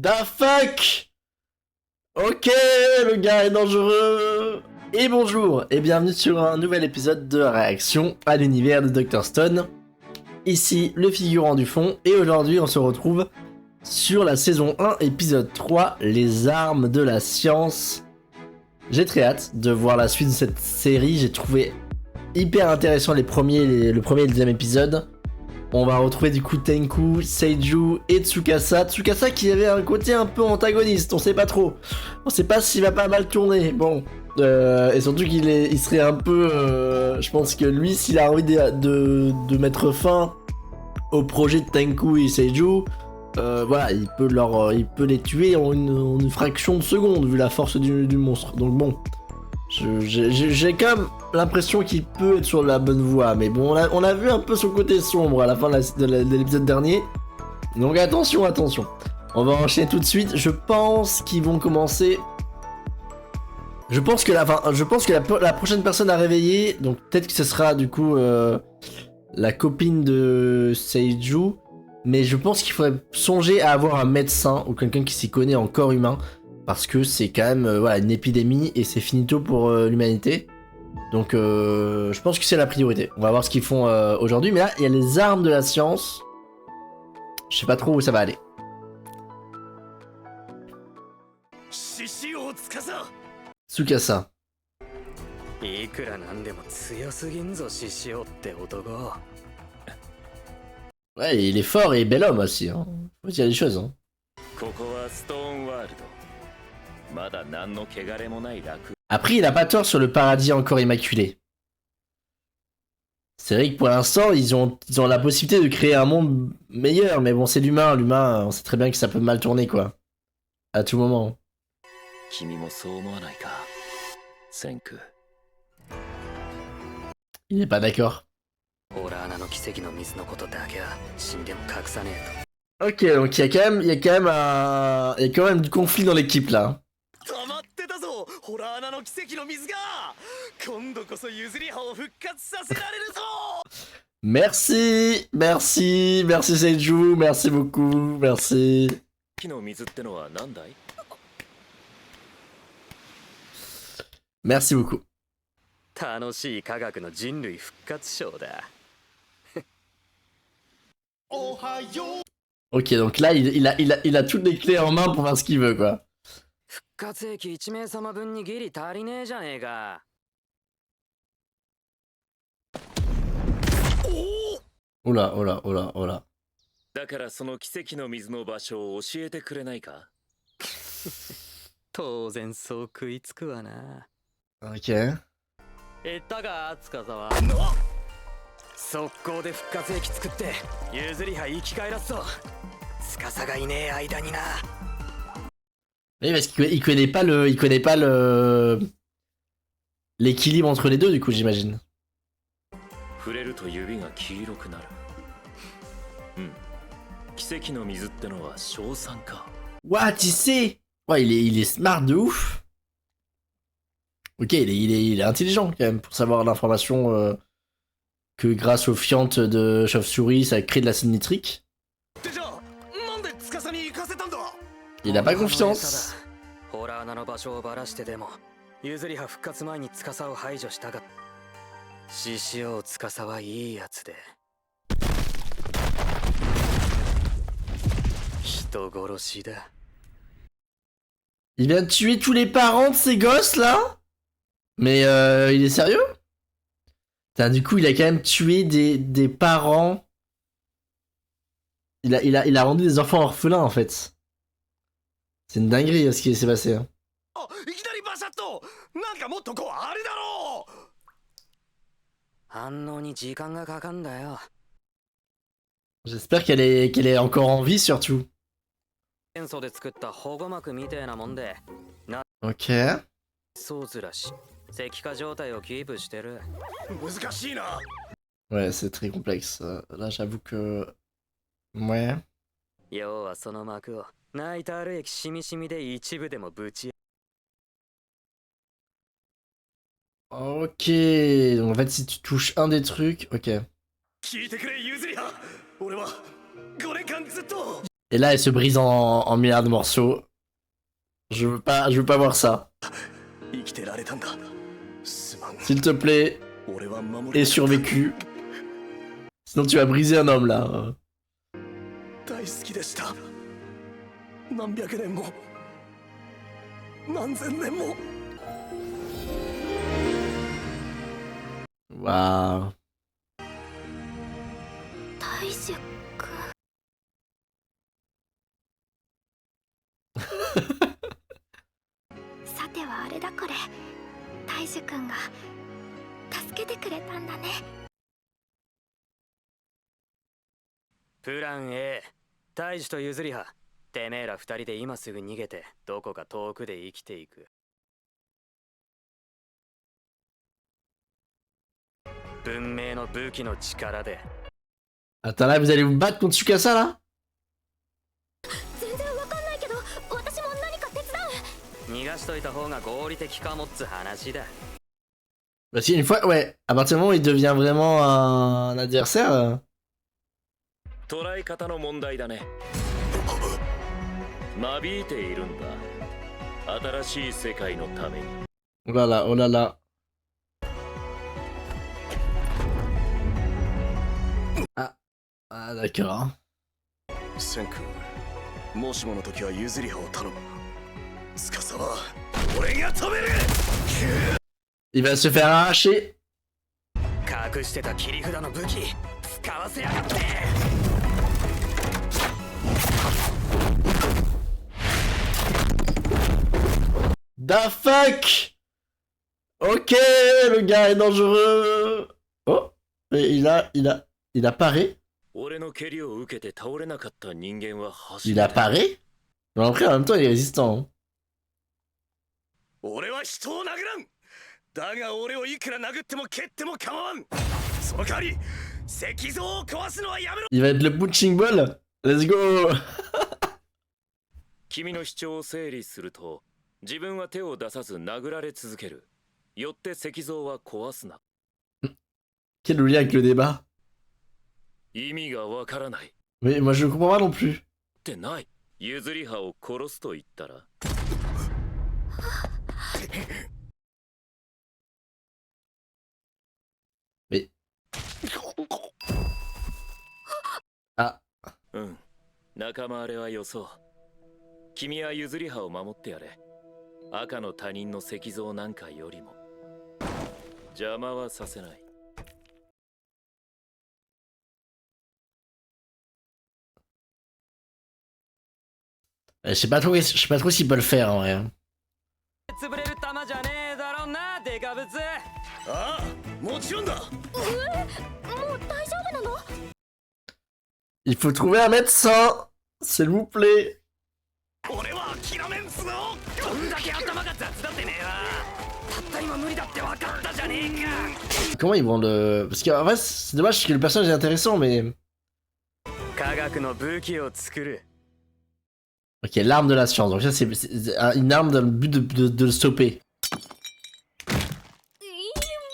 Da fuck. Ok, le gars est dangereux. Et bonjour, et bienvenue sur un nouvel épisode de Réaction à l'univers de Dr Stone. Ici, le figurant du fond, et aujourd'hui on se retrouve sur la saison 1, épisode 3, les armes de la science. J'ai très hâte de voir la suite de cette série, j'ai trouvé hyper intéressant le premier et le deuxième épisode. On va retrouver du coup Tenku, Seiju et Tsukasa. Tsukasa qui avait un côté un peu antagoniste, on sait pas trop. On sait pas s'il va pas mal tourner, bon. Et surtout il serait un peu... je pense que lui, s'il a envie de mettre fin au projet de Tenku et Seiju, voilà, il peut les tuer en une fraction de seconde, vu la force du monstre. Donc bon, j'ai quand même l'impression qu'il peut être sur la bonne voie, mais bon, on a vu un peu son côté sombre à la fin de l'épisode dernier. Donc attention. On va enchaîner tout de suite. Je pense qu'ils vont commencer... Je pense que la prochaine personne à réveiller, donc peut-être que ce sera du coup la copine de Seiju, mais je pense qu'il faudrait songer à avoir un médecin ou quelqu'un qui s'y connaît en corps humain, parce que c'est quand même voilà, une épidémie et c'est finito pour l'humanité. Donc je pense que c'est la priorité. On va voir ce qu'ils font aujourd'hui, mais là il y a les armes de la science. Je sais pas trop où ça va aller. Tsukasa. Ouais, il est fort et bel homme aussi, hein. Faut dire les choses, hein. Après, il a pas tort sur le paradis encore immaculé. C'est vrai que pour l'instant, ils ont la possibilité de créer un monde meilleur, mais bon, c'est l'humain, on sait très bien que ça peut mal tourner, quoi. À tout moment. Il est pas d'accord. Ok, donc il y a quand même du conflit dans l'équipe, là. Merci Seiju, merci beaucoup, merci. Merci beaucoup. Ok, donc là, il a toutes les clés en main pour faire ce qu'il veut, quoi. Oula. Ok. Oui, parce qu'il connaît pas l'équilibre entre les deux, du coup, j'imagine. What, il sait? Ouais, il est smart de ouf. Ok, il est intelligent quand même pour savoir l'information que grâce aux fientes de chauve-souris, ça crée de l'acide nitrique. Il a pas confiance. Il vient de tuer tous les parents de ces gosses là? Mais il est sérieux? Putain, du coup, il a quand même tué des parents. Il a rendu des enfants orphelins en fait. C'est une dinguerie ce qui s'est passé. Hein. J'espère qu'elle est encore en vie surtout. Ok. Ouais, c'est très complexe. Là, j'avoue que... Ouais. Ok. Donc en fait, si tu touches un des trucs... Ok. Et là, elle se brise en milliards de morceaux. Je veux pas voir ça. S'il te plaît, aie survécu. Sinon tu vas briser un homme là. Waouh. 大樹くん。さてはあれだこれ。大樹くんが助けてくれたんだね。プラン A、大樹と譲りは。てめえら二人で今すぐ逃げて、どこか遠くで生きていく。文明の武器の力で。Attends là, vous allez vous battre contre Tsukasa là? 全然わかんないけど、私も何か手伝う。逃がしといた方が合理的かもっつ話だ。Parce qu'une fois, ouais, à partir du moment où il devient vraiment un adversaire. 捉え方の問題だね。間引いているんだ。新しい世界のために。Oh là là, oh là là. Ah, d'accord. セン君、もしもの時は譲り葉を頼む。司は俺が止める。 Il va se faire arracher. 隠してた切り札の武器使わせやがって。Da fuck. Ok, le gars est dangereux. Oh, et il a paré. 俺の蹴りを受けて倒れなかった人間は走 Il a paré. Mais après, en même temps, il est résistant. Hein. 俺は人を殴らん。だが俺をいくら殴っても蹴っても構わん。その代わり石像を壊すのはやめろ。 Il va être le punching ball. Let's go. 君の主張を整理すると、自分は手を出さず殴られ続ける。よって石像は壊すな。 Quel lien avec le débat? 意味がわからない。 Mais moi je comprends pas non plus. ってない。譲り葉を殺すと言ったら。 Mais... Ah. うん。仲間あれはよそう。君は譲り葉を守ってやれ。赤の他人の石像なんかよりも。邪魔はさせない。 Je sais pas trop s'il peut le faire en vrai. 潰れる玉じゃねえだろうな、デカブツ。ああ、もちろんだ。もう大丈夫なの？ Il faut trouver un médecin, s'il vous plaît. 俺は諦めんすぞ。どんだけ頭が雑だってねえわ。たった今無理だって分かったじゃねえか。 Comment ils vont le... Parce qu'en vrai, c'est dommage parce que le personnage est intéressant, mais... 科学の武器を作る。 Ok, l'arme de la science. Donc ça, c'est une arme dans le but de le stopper. も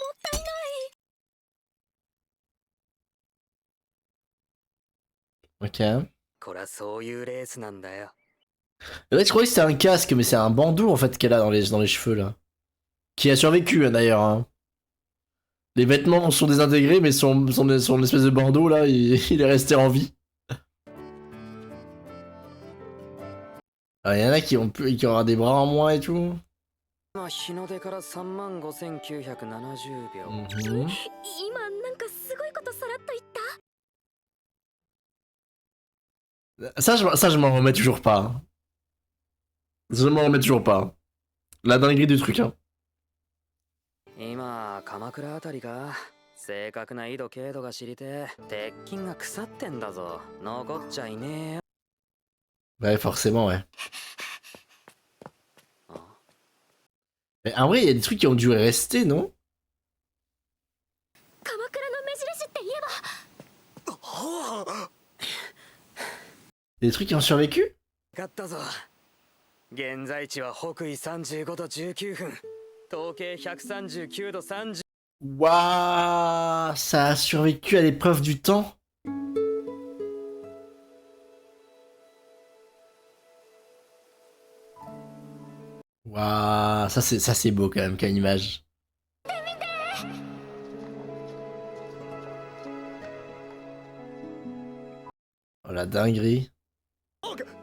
ったいない。 Ok. これはそういうレースなんだよ。 Ouais, je croyais que c'était un casque, mais c'est un bandeau en fait qu'elle a dans les cheveux là. Qui a survécu hein, d'ailleurs. Hein. Les vêtements sont désintégrés, mais son espèce de bandeau là, il est resté en vie. Il y en a qui aura des bras en moins et tout. 日の出から35,970秒。 Mhm. 今なんかすごいことさらっと言った。 Ça, je m'en remets toujours pas. Hein. Je m'en remets toujours pas. Hein. La dinguerie du truc. Hein. 今鎌倉あたりか。正確な緯度経度が知りてえ。鉄筋が腐ってんだぞ。残っちゃいねえよ。 Ouais, forcément, ouais. Mais en vrai, il y a des trucs qui ont dû rester, non? 鎌倉の目印って言えば。Des trucs qui ont survécu? 勝ったぞ。現在地は北緯35度19分。東経139度30。 Waouh, ça a survécu à l'épreuve du temps. Waouh, ça c'est beau quand même comme image. Oh la dinguerie.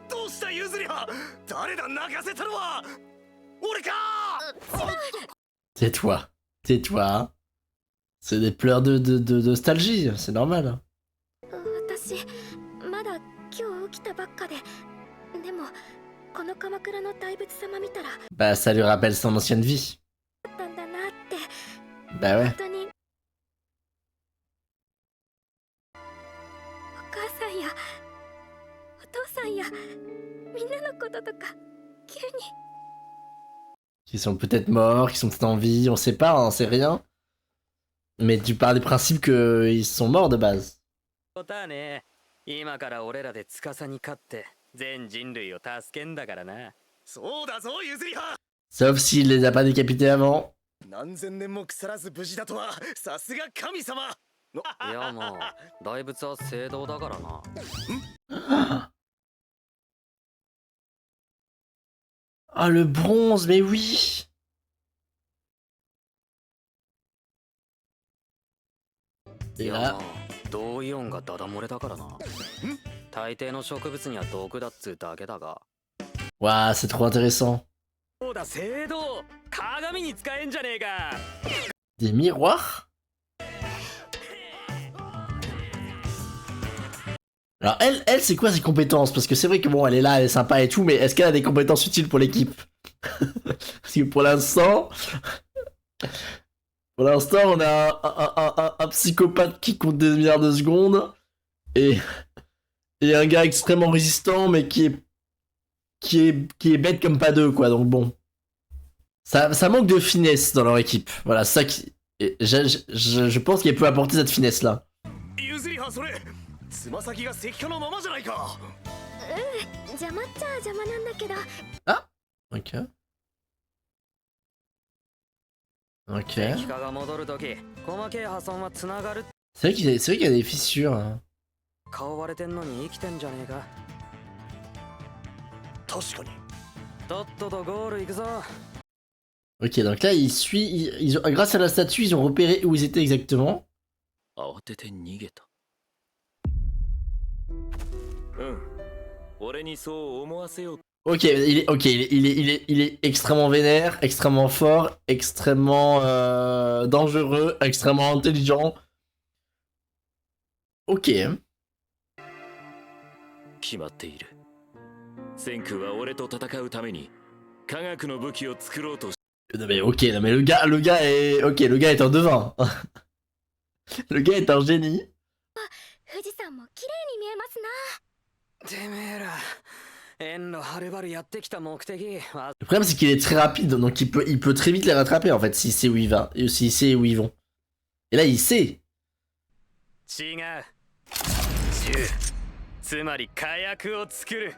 どうしたユズリハ？誰だ泣かせたのは？俺か！ Tais-toi. Tais-toi. C'est des pleurs de nostalgie, c'est normal. 私まだ今日起きたばっかででもこの鎌倉の大仏様見たら Bah ça lui rappelle son ancienne vie. あったんだなって Bah ouais. 本当にお母さんやお父さんやみんなのこととか急に Qui sont peut-être morts, qui sont peut-être en vie, on sait pas, on sait rien. Mais tu pars du principe qu'ils sont morts de base. そうだね。今から俺らで司に勝って全人類を助けんだからな。そうだぞユズリハ！ Sauf s'il les a pas décapités avant. 何千年も腐らず無事だとはさすが神様！いやまあ大仏は聖堂だからな。Ah le bronze, mais oui. Et いや là, まあ銅イオンがダダ漏れだからな。大抵の植物には毒だっつうだけだが。 waouh, c'est trop intéressant. そうだ聖堂鏡に使えんじゃねえか。 Des miroirs? Alors elle c'est quoi ses compétences? Parce que c'est vrai que bon, elle est là, elle est sympa et tout, mais est-ce qu'elle a des compétences utiles pour l'équipe? Parce que pour l'instant, on a un psychopathe qui compte des milliards de secondes et un gars extrêmement résistant, mais qui est bête comme pas deux, quoi. Donc bon, ça manque de finesse dans leur équipe. Voilà, ça qui, je pense qu'elle peut apporter cette finesse là. ユズリハそれつま先が石化のままじゃないか！邪魔っちゃ邪魔なんだけど Ok. Ok. 石化が戻るとき細けい破損はつながる。 C'est vrai qu'il y a des fissures. Hein. 顔割れてんのに生きてんじゃねえか。確かに。とっととゴール行くぞ。 Ok, donc là, grâce à la statue, ils ont repéré où ils étaient exactement. 慌てて逃げた。俺にそう思わせよう。 Ok, il est extrêmement vénère, extrêmement fort, extrêmement dangereux, extrêmement intelligent. Ok. 決まっている。千空は俺と戦うために科学の武器を作ろうとし Non mais ok, non mais le gars est... Ok, le gars est un devin. Le gars est un génie. 富士山も綺麗に見えますな。てめえら遠路はるばるやってきた目的は Le problème c'est qu'il est très rapide, donc il peut très vite les rattraper en fait, s'il sait où il va, et s'il sait où ils vont. Et là il sait. 違う。銃つまり火薬を作る。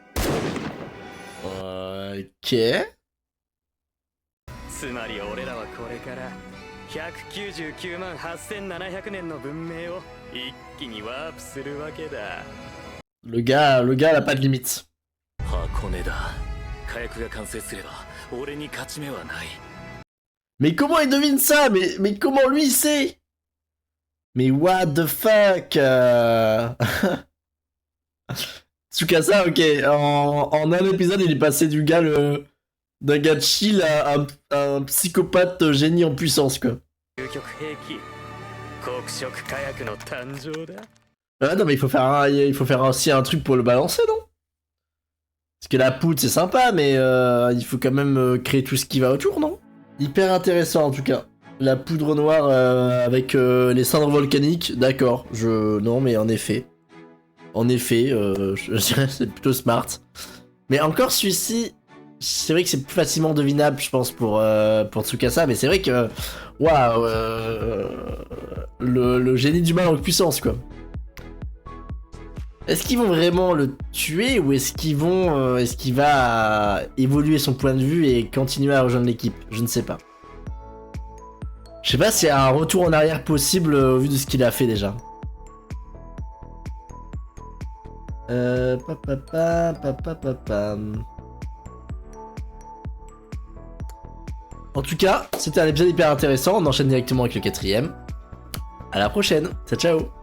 Ok. つまり俺らはこれから199万8700年の文明を一気にワープするわけだ。 Le gars n'a pas de limite. 箱根だ。火薬が完成すれば俺に勝ち目はない。 Mais comment il devine ça? Mais comment lui il sait? Mais what the fuck? Tsukasa, ok. En un épisode, il est passé d'un gars chill à un psychopathe génie en puissance, quoi. 究極兵器黒色火薬の誕生だ。 Ah non, mais il faut faire aussi un truc pour le balancer, non? Parce que la poudre, c'est sympa, mais il faut quand même créer tout ce qui va autour, non? Hyper intéressant, en tout cas. La poudre noire avec les cendres volcaniques, d'accord. Non, mais en effet. En effet, je dirais que c'est plutôt smart. Mais encore celui-ci, c'est vrai que c'est plus facilement devinable, je pense, pour Tsukasa, mais c'est vrai que... Waouh, le génie du mal en puissance, quoi. Est-ce qu'ils vont vraiment le tuer ou est-ce qu'il va évoluer son point de vue et continuer à rejoindre l'équipe? Je ne sais pas. Je sais pas s'il y a un retour en arrière possible au vu de ce qu'il a fait déjà. En tout cas, c'était un épisode hyper intéressant. On enchaîne directement avec le 4ème. À la prochaine. Ciao, ciao.